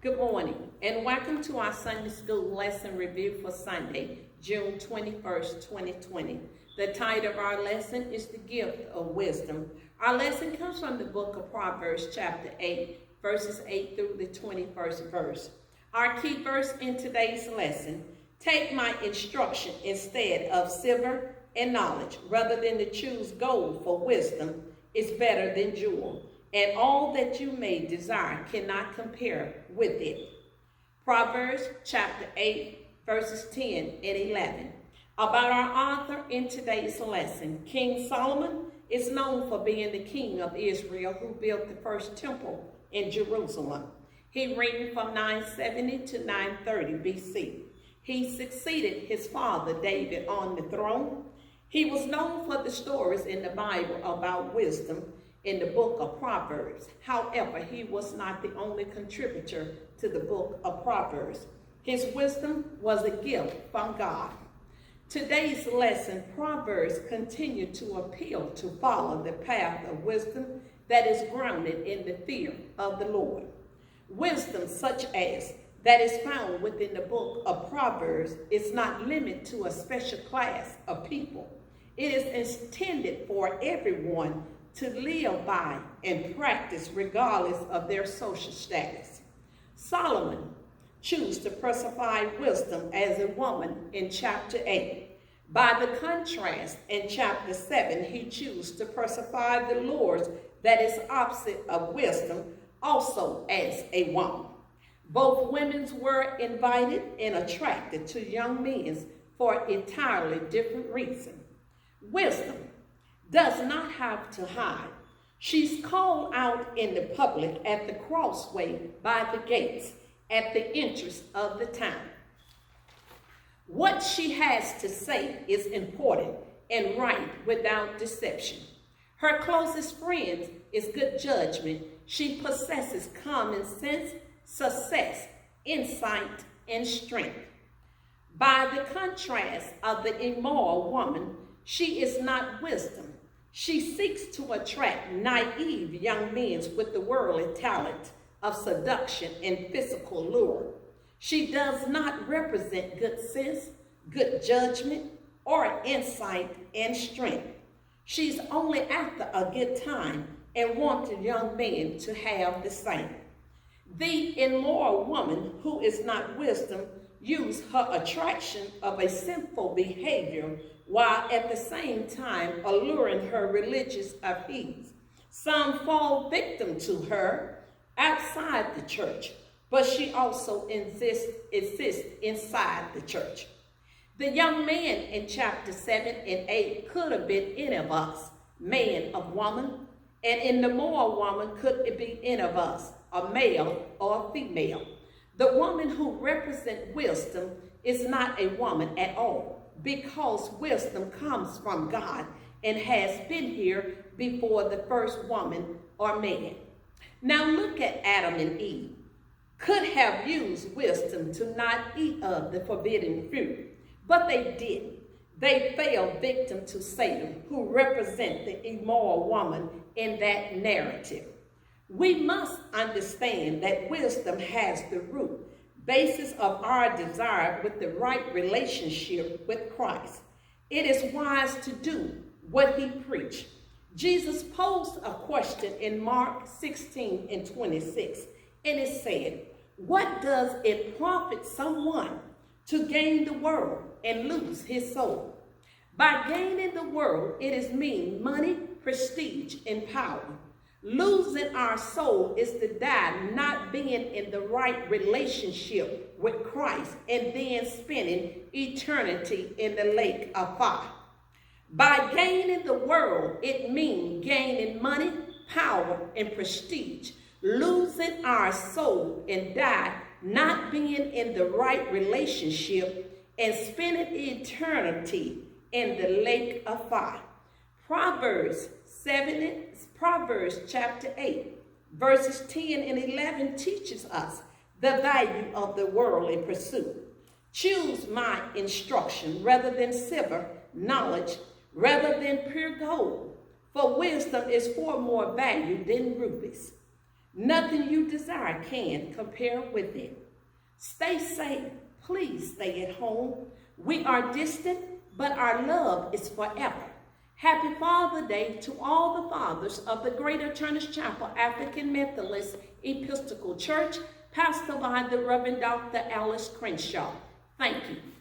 Good morning and welcome to our Sunday School Lesson Review for Sunday, June 21st, 2020. The title of our lesson is The Gift of Wisdom. Our lesson comes from the book of Proverbs, chapter 8, verses 8 through the 21st verse. Our key verse in today's lesson: take my instruction instead of silver and knowledge, rather than to choose gold, for wisdom is better than jewel, and all that you may desire cannot compare with it. Proverbs chapter 8, verses 10 and 11. About our author in today's lesson, King Solomon is known for being the king of Israel who built the first temple in Jerusalem. He reigned from 970 to 930 BC. He succeeded his father David on the throne. He was known for the stories in the Bible about wisdom in the book of Proverbs. However, he was not the only contributor to the book of Proverbs. His wisdom was a gift from God. Today's lesson, Proverbs continue to appeal to follow the path of wisdom that is grounded in the fear of the Lord. Wisdom such as that is found within the book of Proverbs is not limited to a special class of people. It is intended for everyone to live by and practice regardless of their social status. Solomon chose to persify wisdom as a woman in chapter 8. By the contrast, in chapter 7, he chose to persify the Lord that is opposite of wisdom, also as a woman. Both women were invited and attracted to young men for entirely different reasons. Wisdom does not have to hide. She's called out in the public at the crossway by the gates at the entrance of the town. What she has to say is important and right without deception. Her closest friend is good judgment. She possesses common sense, success, insight, and strength. By the contrast of the immoral woman, she is not wisdom. She seeks to attract naive young men with the worldly talent of seduction and physical lure. She does not represent good sense, good judgment, or insight and strength. She's only after a good time and wants a young man to have the same. The immoral woman, who is not wisdom, uses her attraction of a sinful behavior while at the same time alluring her religious appeals. Some fall victim to her outside the church, but she also exists inside the church. The young man in chapter 7 and 8 could have been any of us, man or woman, and in the moral woman could it be any of us, a male or a female. The woman who represents wisdom is not a woman at all, because wisdom comes from God and has been here before the first woman or man. Now look at Adam and Eve. Could have used wisdom to not eat of the forbidden fruit, but they didn't. They fell victim to Satan, who represents the immoral woman in that narrative. We must understand that wisdom has the root basis of our desire with the right relationship with Christ. It is wise to do what he preached. Jesus posed a question in Mark 16 and 26, and it said, "What does it profit someone to gain the world and lose his soul?" By gaining the world, it is mean money, prestige, and power. Losing our soul is to die not being in the right relationship with Christ and then spending eternity in the lake of fire. By gaining the world, it means gaining money, power, and prestige. Losing our soul and die not being in the right relationship and spending eternity in the lake of fire. Proverbs chapter 8, verses 10 and 11 teaches us the value of the worldly pursuit. Choose my instruction rather than silver, knowledge rather than pure gold, for wisdom is far more value than rubies. Nothing you desire can compare with it. Stay safe. Please stay at home. We are distant, but our love is forever. Happy Father Day to all the fathers of the Greater Turner Chapel African Methodist Episcopal Church, pastored by the Reverend Dr. Alice Crenshaw. Thank you.